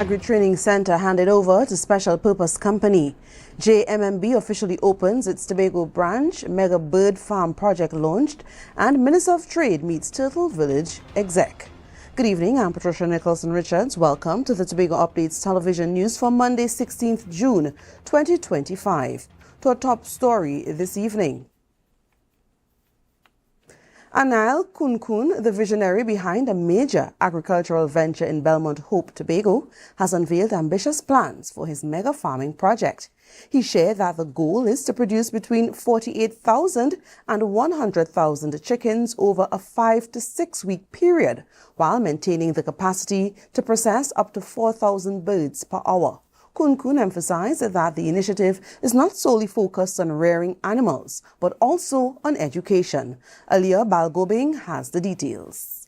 Agri-training center handed over to special purpose company. JMMB officially opens its Tobago branch, mega bird farm project launched, and Minister of Trade meets Turtle Village exec. Good evening, I'm Patricia Nicholson-Richards. Welcome to the Tobago Updates television news for Monday, 16th June 2025. To our top story this evening. Anil Kunkun, the visionary behind a major agricultural venture in Belmont Hope, Tobago, has unveiled ambitious plans for his mega farming project. He shared that the goal is to produce between 48,000 and 100,000 chickens over a 5 to 6 week period, while maintaining the capacity to process up to 4,000 birds per hour. Kunkun emphasized that the initiative is not solely focused on rearing animals, but also on education. Alia Balgobing has the details.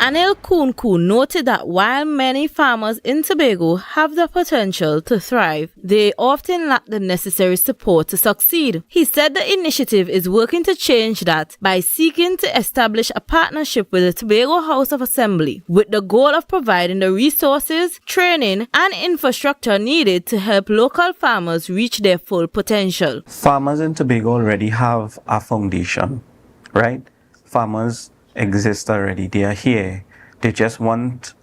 Anil Kunkun noted that while many farmers in Tobago have the potential to thrive, they often lack the necessary support to succeed. He said the initiative is working to change that by seeking to establish a partnership with the Tobago House of Assembly with the goal of providing the resources, training, and infrastructure needed to help local farmers reach their full potential. Farmers in Tobago already have a foundation, right? Farmers exist already. They are here. They just want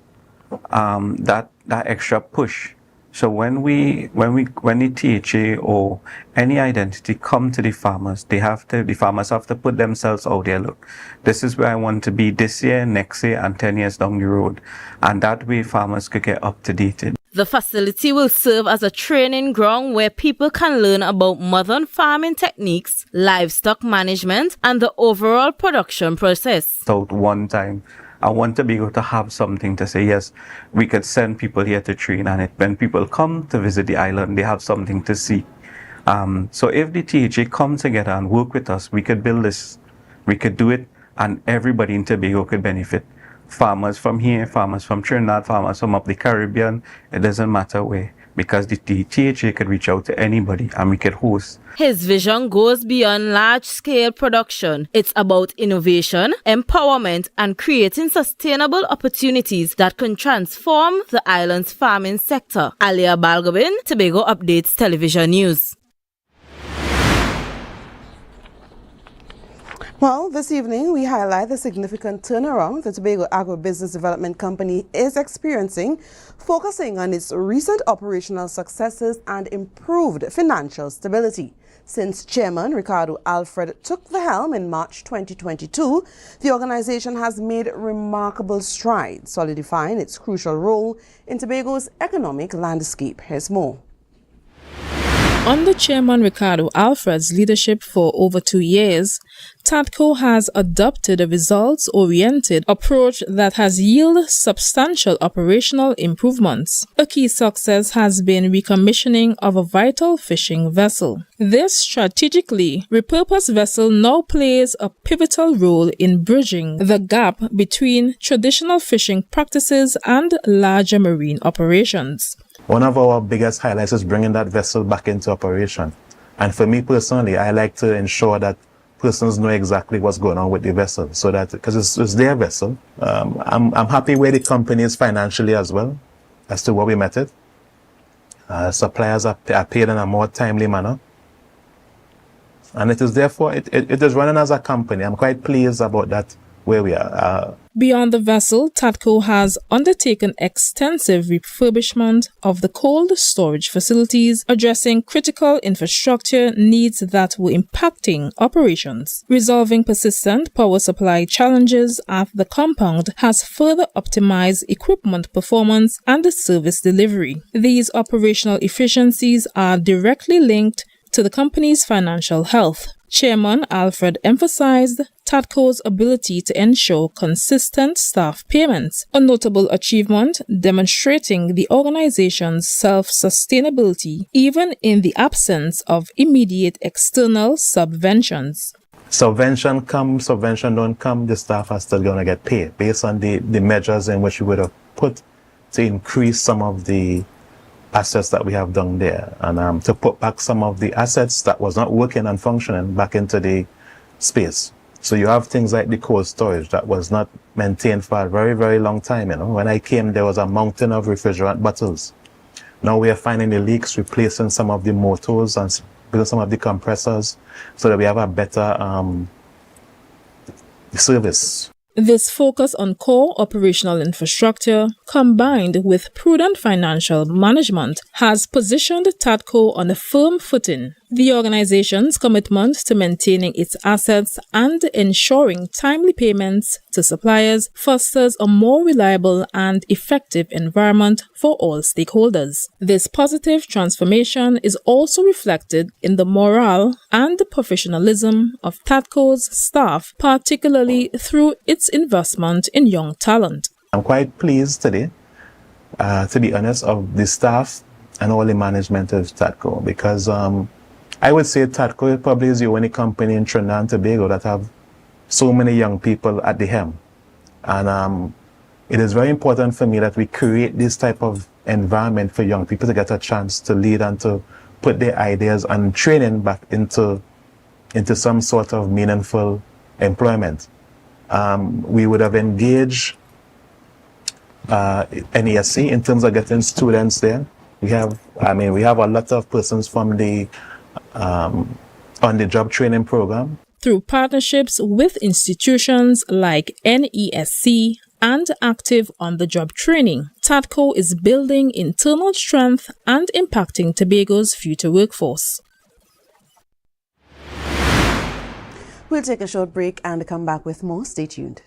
that extra push. So when the TTRA or any identity come to the farmers, the farmers have to put themselves out there. Look, this is where I want to be this year, next year, and 10 years down the road. And that way farmers could get up to date. The facility will serve as a training ground where people can learn about modern farming techniques, livestock management, and the overall production process. So one time, I want to be able to have something to say, yes, we could send people here to train, and when people come to visit the island, they have something to see. So if the TTRA come together and work with us, we could build this, we could do it, and everybody in Tobago could benefit. Farmers from here, farmers from Trinidad, farmers from up the Caribbean, it doesn't matter where, because the TTRA could reach out to anybody and we could host. His vision goes beyond large-scale production. It's about innovation, empowerment, and creating sustainable opportunities that can transform the island's farming sector. Alia Balgobin, Tobago Updates Television News. Well, this evening we highlight the significant turnaround the Tobago Agribusiness Development Company is experiencing, focusing on its recent operational successes and improved financial stability. Since Chairman Ricardo Alfred took the helm in March 2022, the organization has made remarkable strides, solidifying its crucial role in Tobago's economic landscape. Here's more. Under Chairman Ricardo Alfred's leadership for over 2 years, Tatco has adopted a results-oriented approach that has yielded substantial operational improvements. A key success has been recommissioning of a vital fishing vessel. This strategically repurposed vessel now plays a pivotal role in bridging the gap between traditional fishing practices and larger marine operations. One of our biggest highlights is bringing that vessel back into operation. And for me personally, I like to ensure that persons know exactly what's going on with the vessel, so that, because it's their vessel. I'm happy where the company is financially as well, as to where we met it. Suppliers are paid in a more timely manner. And it is therefore, it is running as a company. I'm quite pleased about that, where we are. Beyond the vessel, Tatco has undertaken extensive refurbishment of the cold storage facilities, addressing critical infrastructure needs that were impacting operations. Resolving persistent power supply challenges at the compound has further optimized equipment performance and the service delivery. These operational efficiencies are directly linked to the company's financial health. Chairman Alfred emphasized Tatco's ability to ensure consistent staff payments, a notable achievement demonstrating the organization's self-sustainability even in the absence of immediate external subventions. Subvention come, subvention don't come, the staff are still going to get paid based on the measures in which we would have put to increase some of the assets that we have done there, and to put back some of the assets that was not working and functioning back into the space. So you have things like the cold storage that was not maintained for a very, very long time. When I came, there was a mountain of refrigerant bottles. Now we are finding the leaks, replacing some of the motors and building some of the compressors so that we have a better service. This focus on core operational infrastructure, combined with prudent financial management, has positioned Tatco on a firm footing. The organization's commitment to maintaining its assets and ensuring timely payments to suppliers fosters a more reliable and effective environment for all stakeholders. This positive transformation is also reflected in the morale and professionalism of Tatco's staff, particularly through its investment in young talent. I'm quite pleased today, to be honest, of the staff and all the management of Tatco, because I would say Tatco probably is the only company in Trinidad and Tobago that have so many young people at the helm. And it is very important for me that we create this type of environment for young people to get a chance to lead and to put their ideas and training back into some sort of meaningful employment. We would have engaged NESC in terms of getting students there. We have a lot of persons from the on the job training program. Through partnerships with institutions like NESC and active on-the-job training, Tatco is building internal strength and impacting Tobago's future workforce. We'll take a short break and come back with more. Stay tuned.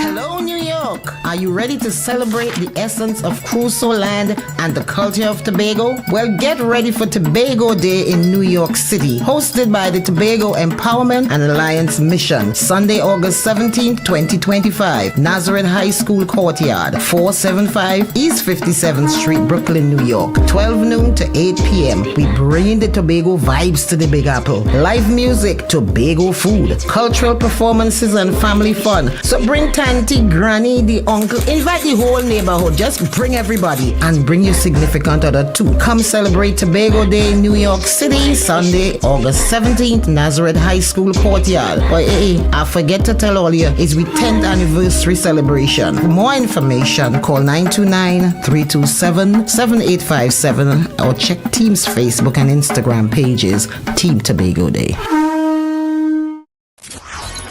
Hello, New York. Are you ready to celebrate the essence of Crusoe land and the culture of Tobago? Well, get ready for Tobago Day in New York City, hosted by the Tobago Empowerment and Alliance Mission, Sunday, August 17, 2025, Nazareth High School Courtyard, 475 East 57th Street, Brooklyn, New York, 12 noon to 8 p.m. We bring the Tobago vibes to the Big Apple. Live music, Tobago food, cultural performances, and family fun. So bring Tanty, Granny, the uncle, invite the whole neighborhood. Just bring everybody and bring your significant other too. Come celebrate Tobago Day in New York City, Sunday, August 17th, Nazareth High School Courtyard. But hey, I forget to tell all you, it's we 10th anniversary celebration. For more information, call 929-327-7857 or check Team's Facebook and Instagram pages, Team Tobago Day.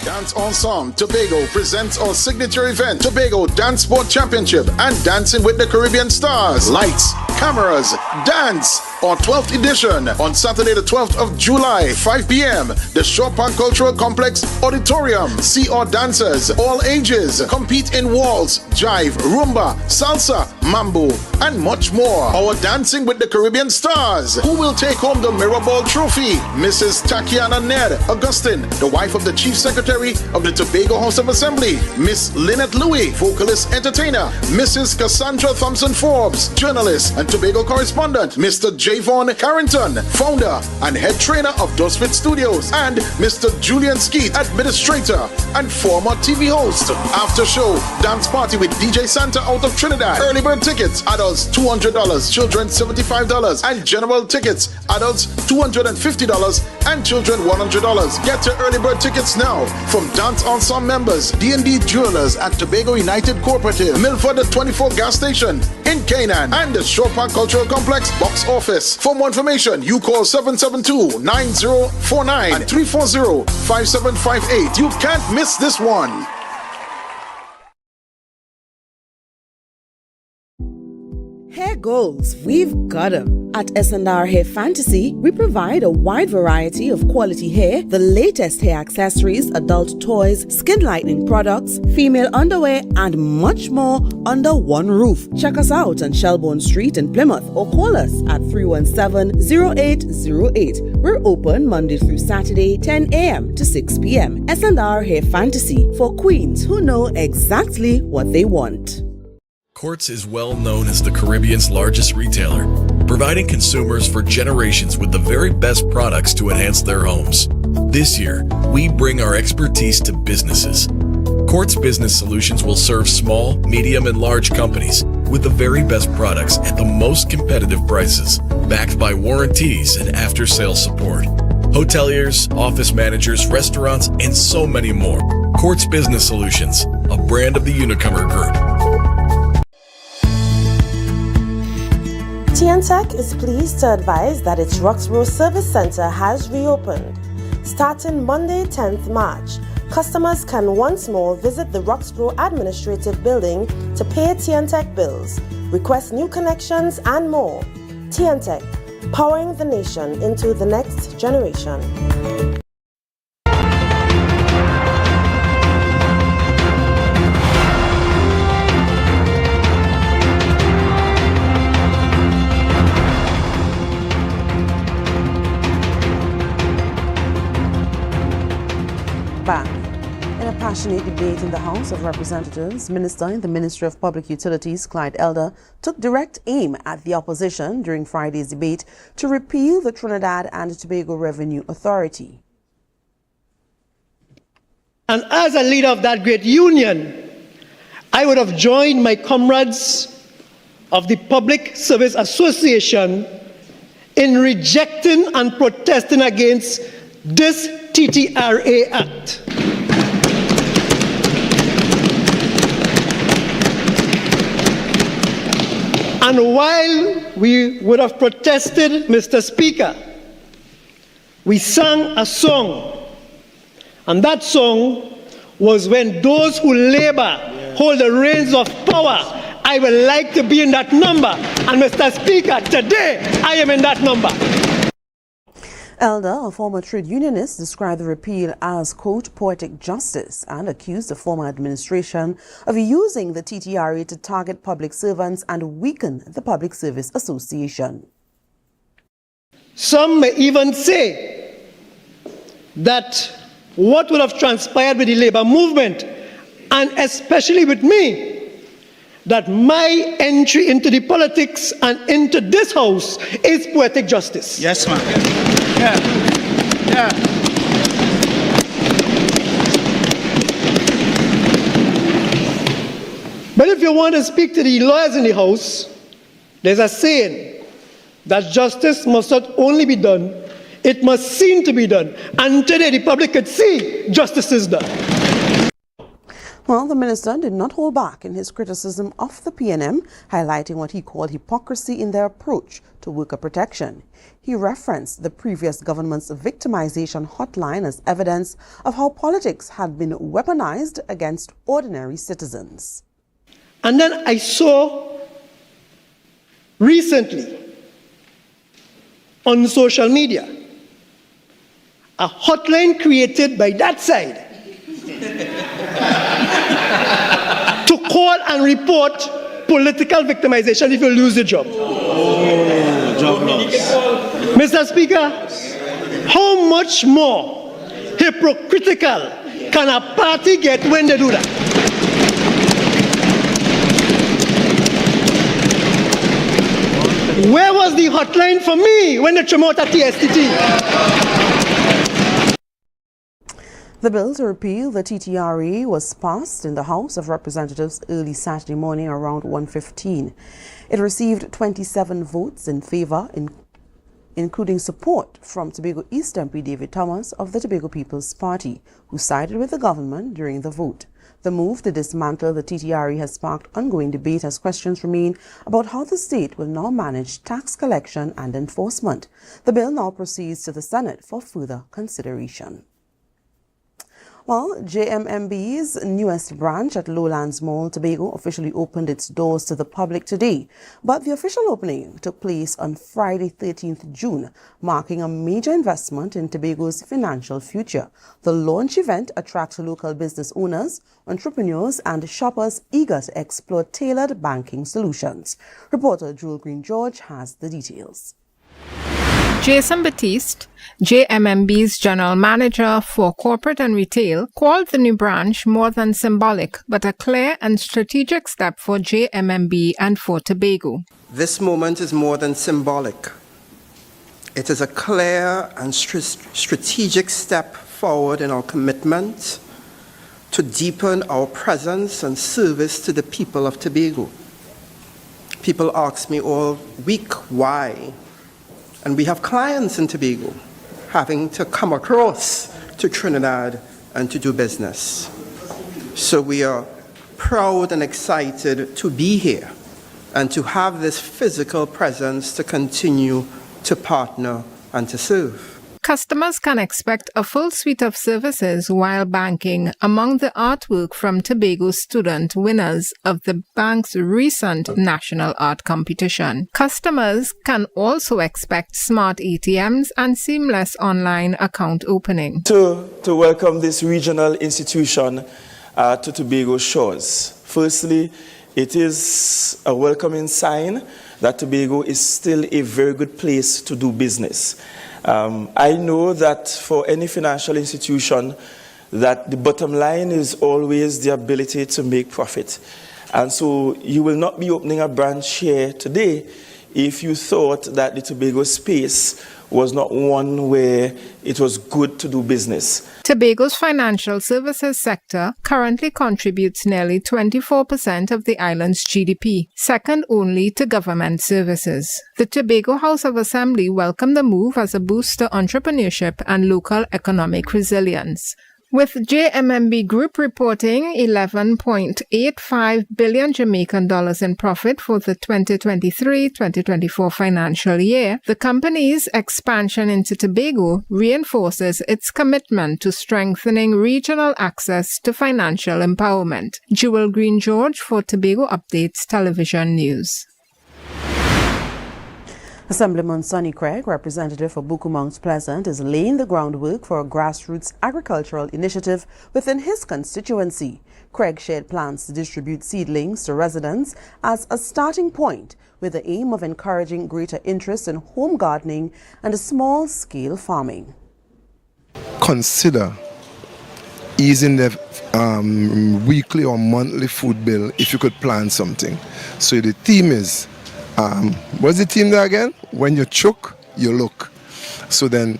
Dance Ensemble Tobago presents our signature event, Tobago Dance Sport Championship and Dancing with the Caribbean Stars. Lights, cameras, dance. Our 12th edition on Saturday the 12th of July, 5 p.m. The Shore Park Cultural Complex Auditorium. See our dancers, all ages, compete in waltz, jive, rumba, salsa, mambo, and much more. Our Dancing with the Caribbean Stars. Who will take home the Mirror Ball Trophy? Mrs. Takiana Ned Augustine, the wife of the Chief Secretary of the Tobago House of Assembly. Miss Lynette Louis, vocalist entertainer. Mrs. Cassandra Thompson Forbes, journalist and Tobago correspondent. Mr. Javon Carrington, founder and head trainer of Dosfit Studios. And Mr. Julian Skeet, administrator and former TV host. After show, dance party with DJ Santa out of Trinidad. Early bird tickets, adults $200, children $75, and general tickets, adults $250 and children $100. Get your early bird tickets now from Dance Ensemble members, D&D Jewelers at Tobago United Cooperative, Milford the 24 gas station in Canaan, and the Shore Park Cultural Complex box office. For more information, you call 772-9049 and 340-5758. You can't miss this one. Hair goals, we've got them. At S&R Hair Fantasy, we provide a wide variety of quality hair, the latest hair accessories, adult toys, skin lightening products, female underwear, and much more under one roof. Check us out on Shelbourne Street in Plymouth or call us at 317-0808. We're open Monday through Saturday, 10 a.m. to 6 p.m. S&R Hair Fantasy for queens who know exactly what they want. Quartz is well known as the Caribbean's largest retailer, providing consumers for generations with the very best products to enhance their homes. This year, we bring our expertise to businesses. Quartz Business Solutions will serve small, medium, and large companies with the very best products at the most competitive prices, backed by warranties and after-sales support. hoteliers, office managers, restaurants, and so many more. Quartz Business Solutions, a brand of the Unicomer Group. TTRA is pleased to advise that its Roxborough Service Center has reopened. Starting Monday, 10th March, customers can once more visit the Roxborough Administrative Building to pay TTRA bills, request new connections, and more. TTRA, powering the nation into the next generation. Back. In a passionate debate in the House of Representatives, Minister in the Ministry of Public Utilities, Clyde Elder, took direct aim at the opposition during Friday's debate to repeal the Trinidad and Tobago Revenue Authority. And as a leader of that great union, I would have joined my comrades of the Public Service Association in rejecting and protesting against this TTRA Act. And while we would have protested, Mr. Speaker, we sang a song. And that song was when those who labor hold the reins of power. I would like to be in that number. And Mr. Speaker, today I am in that number. Elder, a former trade unionist, described the repeal as, quote, poetic justice and accused the former administration of using the TTRA to target public servants and weaken the Public Service Association. Some may even say that what would have transpired with the labor movement, and especially with me, that my entry into the politics and into this house is poetic justice. Yes, ma'am. Yeah. But if you want to speak to the lawyers in the house, there's a saying that justice must not only be done, it must seem to be done. And today the public could see justice is done. Well, the minister did not hold back in his criticism of the PNM, highlighting what he called hypocrisy in their approach to worker protection. He referenced the previous government's victimization hotline as evidence of how politics had been weaponized against ordinary citizens. And then I saw recently on social media a hotline created by that side to call and report political victimization if you lose the job. Oh, job loss. Mr. Speaker, how much more hypocritical can a party get when they do that? Where was the hotline for me when they came out at TSTT? The bill to repeal the TTRA was passed in the House of Representatives early Saturday morning around 1:15. It received 27 votes in favor, including support from Tobago East MP David Thomas of the Tobago People's Party, who sided with the government during the vote. The move to dismantle the TTRA has sparked ongoing debate as questions remain about how the state will now manage tax collection and enforcement. The bill now proceeds to the Senate for further consideration. Well, JMMB's newest branch at Lowlands Mall, Tobago, officially opened its doors to the public today. But the official opening took place on Friday, 13th June, marking a major investment in Tobago's financial future. The launch event attracts local business owners, entrepreneurs, and shoppers eager to explore tailored banking solutions. Reporter Jewel Green George has the details. Jason Batiste, JMMB's General Manager for Corporate and Retail, called the new branch more than symbolic, but a clear and strategic step for JMMB and for Tobago. This moment is more than symbolic. It is a clear and strategic step forward in our commitment to deepen our presence and service to the people of Tobago. People ask me all week why. And we have clients in Tobago, having to come across to Trinidad and to do business. So we are proud and excited to be here and to have this physical presence to continue to partner and to serve. Customers can expect a full suite of services while banking. Among the artwork from Tobago student winners of the bank's recent national art competition. Customers can also expect smart ATMs and seamless online account opening. To welcome this regional institution to Tobago shores. Firstly, it is a welcoming sign that Tobago is still a very good place to do business. I know that for any financial institution, that the bottom line is always the ability to make profit. And so you will not be opening a branch here today if you thought that the Tobago space was not one where it was good to do business. Tobago's financial services sector currently contributes nearly 24% of the island's GDP, second only to government services. The Tobago House of Assembly welcomed the move as a boost to entrepreneurship and local economic resilience. With JMMB Group reporting 11.85 billion Jamaican dollars in profit for the 2023-2024 financial year, the company's expansion into Tobago reinforces its commitment to strengthening regional access to financial empowerment. Jewel Green George for Tobago Updates Television News. Assemblyman Sonny Craig, representative for Buku Mount Pleasant, is laying the groundwork for a grassroots agricultural initiative within his constituency. Craig shared plans to distribute seedlings to residents as a starting point, with the aim of encouraging greater interest in home gardening and small-scale farming. Consider easing the weekly or monthly food bill if you could plan something. So the theme is, what's the theme there again? When you choke, you look. So then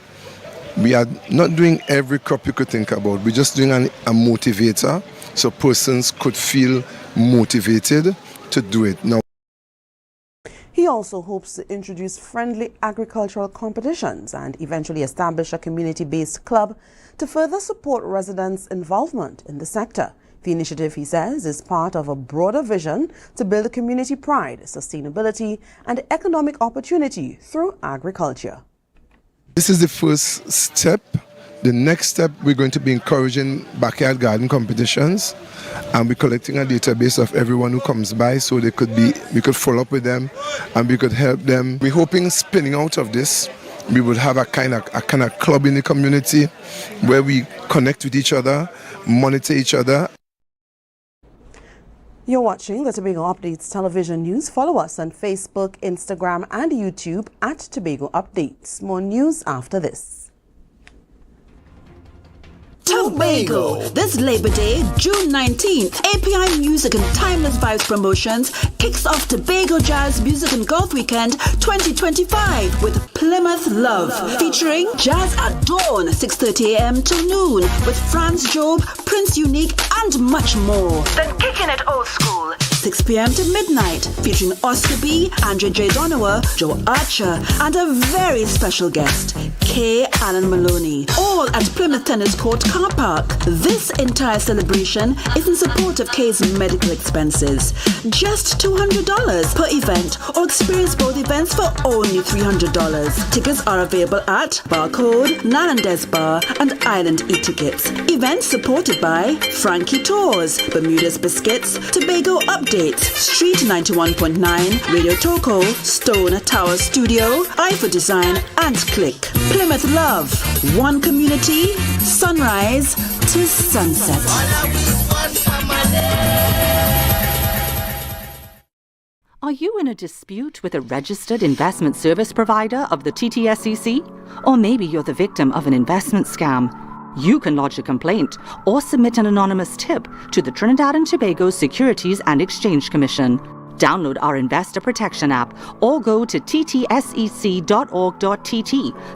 we are not doing every crop you could think about. We're just doing a motivator so persons could feel motivated to do it. Now, he also hopes to introduce friendly agricultural competitions and eventually establish a community-based club to further support residents' involvement in the sector. The initiative, he says, is part of a broader vision to build community pride, sustainability, and economic opportunity through agriculture. This is the first step. The next step, we're going to be encouraging backyard garden competitions, and we're collecting a database of everyone who comes by so we could follow up with them and we could help them. We're hoping spinning out of this, we would have a kind of club in the community where we connect with each other, monitor each other. You're watching the Tobago Updates Television News. Follow us on Facebook, Instagram, and YouTube at Tobago Updates. More news after this. Tobago. This Labor Day, June 19th, API Music and Timeless Vibes Promotions kicks off Tobago Jazz Music and Golf Weekend 2025 with Plymouth Love, featuring Jazz at Dawn, 6:30 a.m. till noon, with Franz Job, Prince Unique, and much more. Then kicking it old school, 6 p.m. to midnight, featuring Oscar B, Andre J. Donowa, Joe Archer, and a very special guest, K. Alan Maloney, all at Plymouth Tennis Court Car Park. This entire celebration is in support of K's medical expenses. Just $200 per event, or experience both events for only $300. Tickets are available at Barcode, Nalandez Bar, and Island E-Tickets. Events supported by Frankie Tours, Bermuda's Biscuits, Tobago Updates, Street 91.9, Radio Toco, Stone Tower Studio, Eye for Design, and Click. Plymouth Love, one community, sunrise to sunset. Are you in a dispute with a registered investment service provider of the TTSEC? Or maybe you're the victim of an investment scam? You can lodge a complaint or submit an anonymous tip to the Trinidad and Tobago Securities and Exchange Commission. Download our Investor Protection app or go to ttsec.org.tt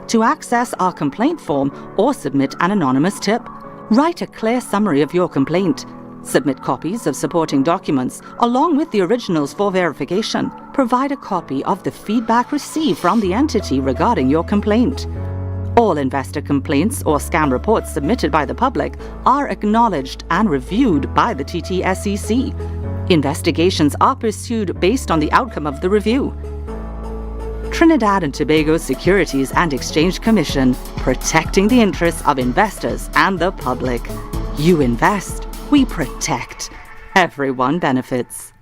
to access our complaint form or submit an anonymous tip. Write a clear summary of your complaint. Submit copies of supporting documents along with the originals for verification. Provide a copy of the feedback received from the entity regarding your complaint. All investor complaints or scam reports submitted by the public are acknowledged and reviewed by the TTSEC. Investigations are pursued based on the outcome of the review. Trinidad and Tobago Securities and Exchange Commission, protecting the interests of investors and the public. You invest, we protect. Everyone benefits.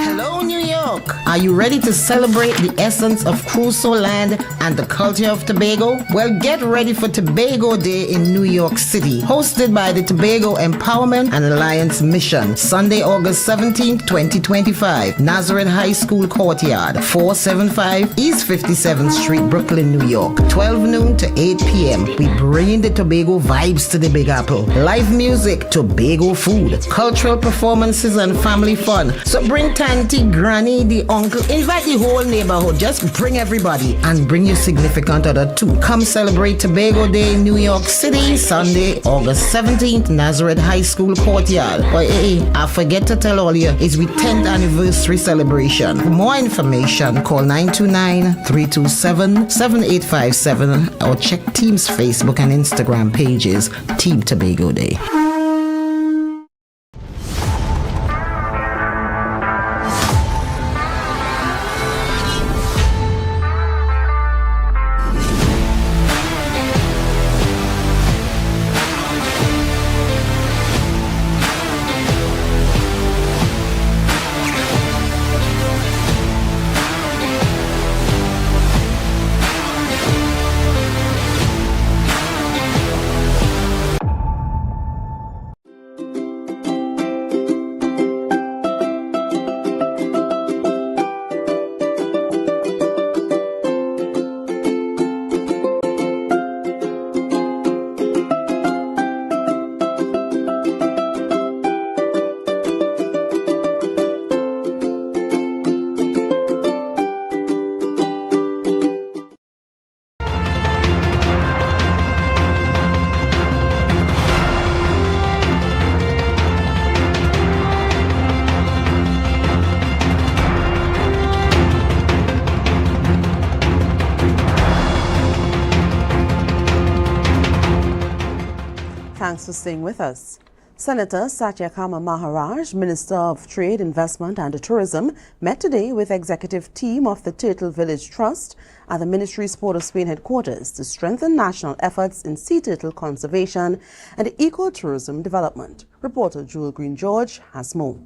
Hello, New York. Are you ready to celebrate the essence of Crusoe land and the culture of Tobago? Well, get ready for Tobago Day in New York City, hosted by the Tobago Empowerment and Alliance Mission, Sunday, August 17, 2025, Nazareth High School Courtyard, 475 East 57th Street, Brooklyn, New York, 12 noon to 8 p.m. We bring the Tobago vibes to the Big Apple. Live music, Tobago food, cultural performances, and family fun. So bring Tanty, Granny, the uncle, invite the whole neighborhood. Just bring everybody and bring your significant other too. Come celebrate Tobago Day in New York City, Sunday, August 17th, Nazareth High School Courtyard. But hey, I forget to tell all you, it's with 10th anniversary celebration. For more information, call 929-327-7857 or check Team's Facebook and Instagram pages, Team Tobago Day. Thanks for staying with us. Senator Satyakama Maharaj, Minister of Trade, Investment and Tourism, met today with executive team of the Turtle Village Trust at the Ministry's Port of Spain headquarters to strengthen national efforts in sea turtle conservation and ecotourism development. Reporter Jewel Green George has more.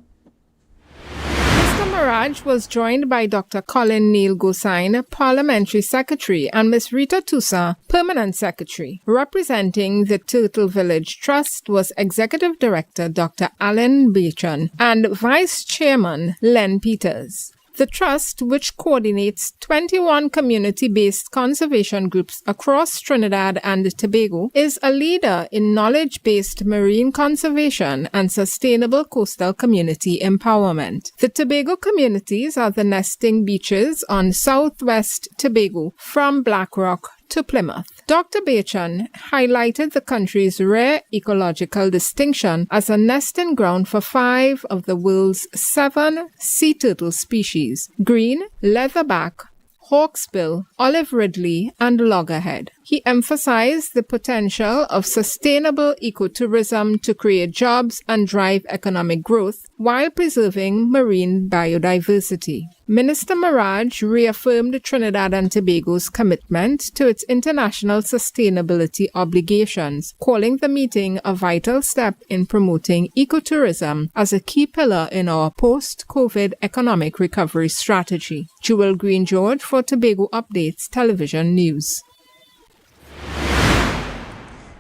Mr. Maharaj was joined by Dr. Colin Neil Gosain, Parliamentary Secretary, and Ms. Rita Tusa, Permanent Secretary. Representing the Turtle Village Trust was Executive Director Dr. Alan Beechon and Vice Chairman Len Peters. The Trust, which coordinates 21 community-based conservation groups across Trinidad and Tobago, is a leader in knowledge-based marine conservation and sustainable coastal community empowerment. The Tobago communities are the nesting beaches on southwest Tobago from Black Rock to Plymouth. Dr. Beechon highlighted the country's rare ecological distinction as a nesting ground for 5 of the world's 7 sea turtle species: green, leatherback, hawksbill, olive ridley, and loggerhead. He emphasized the potential of sustainable ecotourism to create jobs and drive economic growth while preserving marine biodiversity. Minister Maharaj reaffirmed Trinidad and Tobago's commitment to its international sustainability obligations, calling the meeting a vital step in promoting ecotourism as a key pillar in our post-COVID economic recovery strategy. Jewel Green George for Tobago Updates Television News.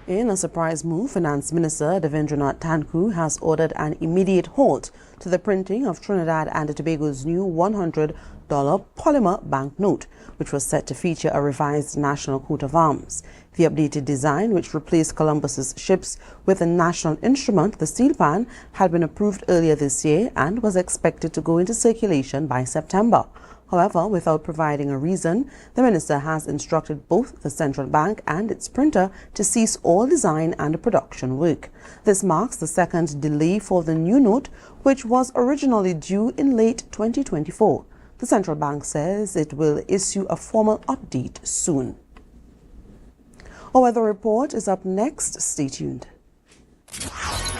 In a surprise move, Finance Minister Devendranath Tatco has ordered an immediate halt to the printing of Trinidad and Tobago's new $100 polymer banknote, which was set to feature a revised national coat of arms. The updated design, which replaced Columbus's ships with a national instrument, the steel pan, had been approved earlier this year and was expected to go into circulation by September. However, without providing a reason, the minister has instructed both the central bank and its printer to cease all design and production work. This marks the second delay for the new note, which was originally due in late 2024. The central bank says it will issue a formal update soon. Our weather report is up next. Stay tuned.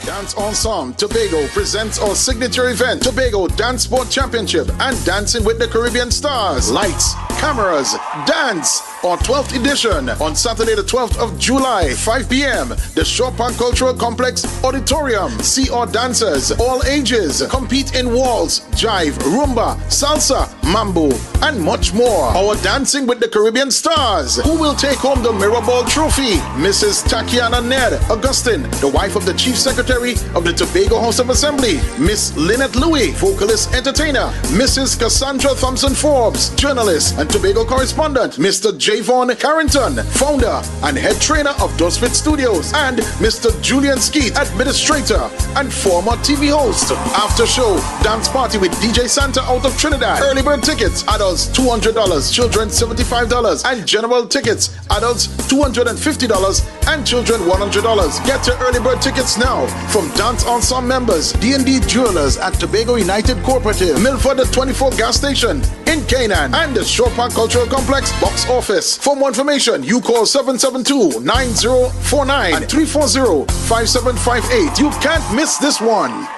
Dance Ensemble Tobago presents our signature event, Tobago Dance Sport Championship and Dancing with the Caribbean Stars. Lights, cameras, dance. Our 12th edition on Saturday the 12th of July, 5 p.m. The Chopin Cultural Complex Auditorium. See our dancers, all ages, compete in waltz, jive, rumba, salsa, mambo, and much more. Our Dancing with the Caribbean Stars. Who will take home the Mirror Ball Trophy? Mrs. Takiana Ned Augustine, the wife of the Chief Secretary of the Tobago House of Assembly. Miss Lynette Louis, vocalist entertainer. Mrs. Cassandra Thompson Forbes, journalist and Tobago correspondent. Mr. Javon Carrington, founder and head trainer of Dosfit Studios. And Mr. Julian Skeet, administrator and former TV host. After show, dance party with DJ Santa out of Trinidad. Early bird tickets, adults $200, children $75, and general tickets, adults $250 and children $100. Get your early bird tickets now from Dance Ensemble members, D&D Jewelers at Tobago United Cooperative, Milford the 24 gas station in Canaan, and the Chopin Cultural Complex box office. For more information, you call 772-9049 and 340-5758. You can't miss this one.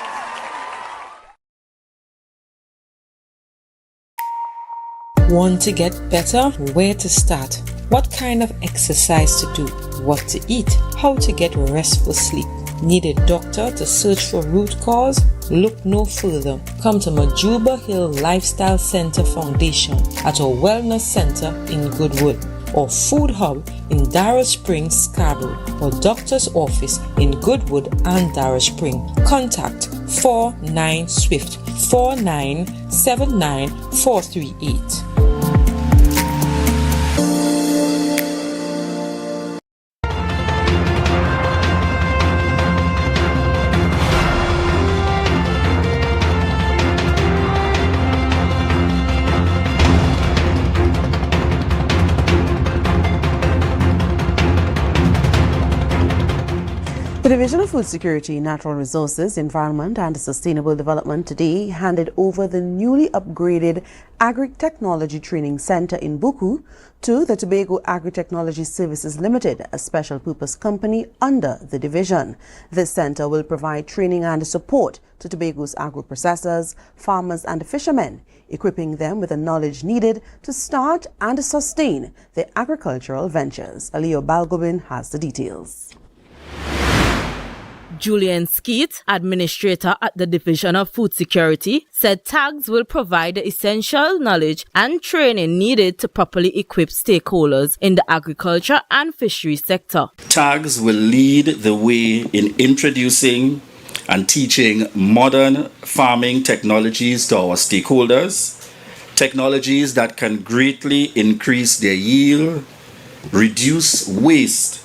Want to get better? Where to start? What kind of exercise to do? What to eat? How to get restful sleep? Need a doctor to search for root cause? Look no further. Come to Majuba Hill Lifestyle Center Foundation at our Wellness Center in Goodwood, or Food Hub in Darrow Springs, Scarborough, or Doctor's Office in Goodwood and Darrow Spring. Contact 49 Swift 4979 438. The Division of Food Security, Natural Resources, Environment and Sustainable Development today handed over the newly upgraded Agri-Technology Training Center in Buku to the Tobago Agri-Technology Services Limited, a special purpose company under the division. This center will provide training and support to Tobago's agro-processors, farmers and fishermen, equipping them with the knowledge needed to start and sustain their agricultural ventures. Alio Balgobin has the details. Julian Skeet, administrator at the Division of Food Security, said tags will provide the essential knowledge and training needed to properly equip stakeholders in the agriculture and fishery sector. Tags will lead the way in introducing and teaching modern farming technologies to our stakeholders, technologies that can greatly increase their yield, reduce waste,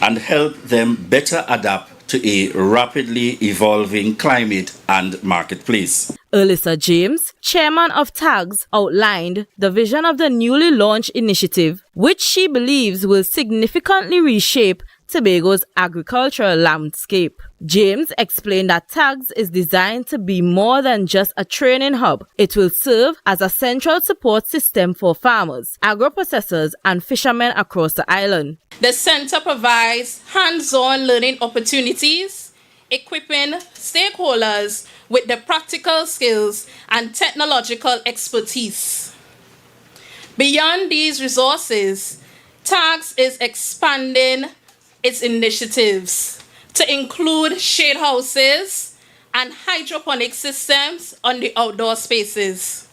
and help them better adapt to a rapidly evolving climate and marketplace. Alyssa James, chairman of TAGS, outlined the vision of the newly launched initiative, which she believes will significantly reshape Tobago's agricultural landscape. James explained that TAGS is designed to be more than just a training hub. It will serve as a central support system for farmers, agro-processors and fishermen across the island. The center provides hands-on learning opportunities, equipping stakeholders with the practical skills and technological expertise. Beyond these resources, TAGS is expanding its initiatives to include shade houses and hydroponic systems on the outdoor spaces.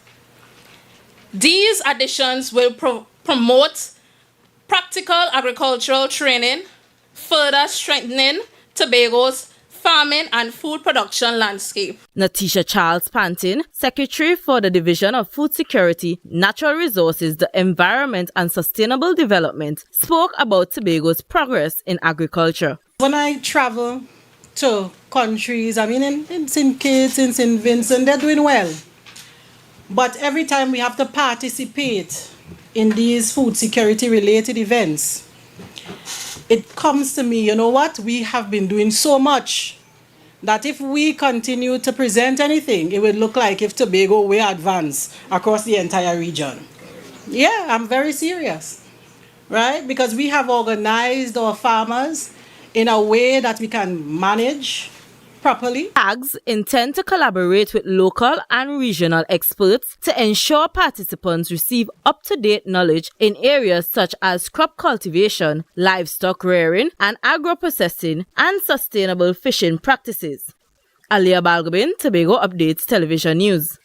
These additions will promote practical agricultural training, further strengthening Tobago's farming and food production landscape. Natisha Charles Pantin, Secretary for the Division of Food Security, Natural Resources, the Environment and Sustainable Development, spoke about Tobago's progress in agriculture. When I travel to countries, I mean in St. Kitts, in St. Vincent, they're doing well. But every time we have to participate in these food security related events, it comes to me, you know what, we have been doing so much, that if we continue to present anything, it would look like if Tobago will advance across the entire region. Yeah, I'm very serious, right? Because we have organized our farmers in a way that we can manage properly. AGs intend to collaborate with local and regional experts to ensure participants receive up-to-date knowledge in areas such as crop cultivation, livestock rearing, and agro-processing and sustainable fishing practices. Alia Balgobin, Tobago Updates Television News.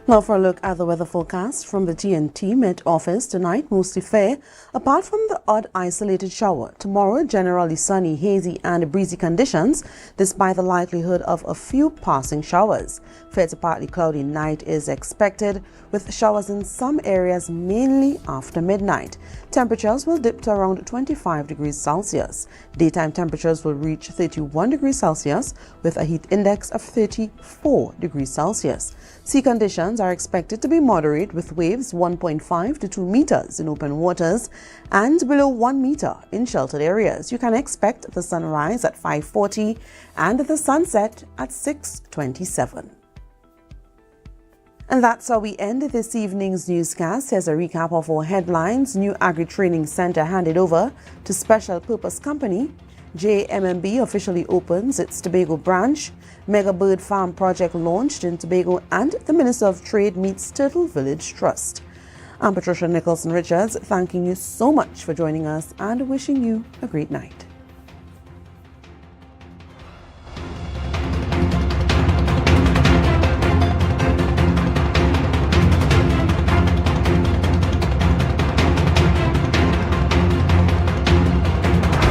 Now for a look at the weather forecast from the TNT Met Office. Tonight, mostly fair, apart from the odd isolated shower. Tomorrow, generally sunny, hazy and breezy conditions, despite the likelihood of a few passing showers. Fair to partly cloudy night is expected, with showers in some areas mainly after midnight. Temperatures will dip to around 25 degrees Celsius. Daytime temperatures will reach 31 degrees Celsius, with a heat index of 34 degrees Celsius. Sea conditions are expected to be moderate, with waves 1.5 to 2 meters in open waters and below 1 meter in sheltered areas. You can expect the sunrise at 5:40 and the sunset at 6:27. And that's how we end this evening's newscast. Here's a recap of our headlines. New Agri-Training Center handed over to Special Purpose Company. JMMB officially opens its Tobago branch. Mega Bird Farm project launched in Tobago, and the Minister of Trade meets Turtle Village Trust. I'm Patricia Nicholson Richards, thanking you so much for joining us and wishing you a great night.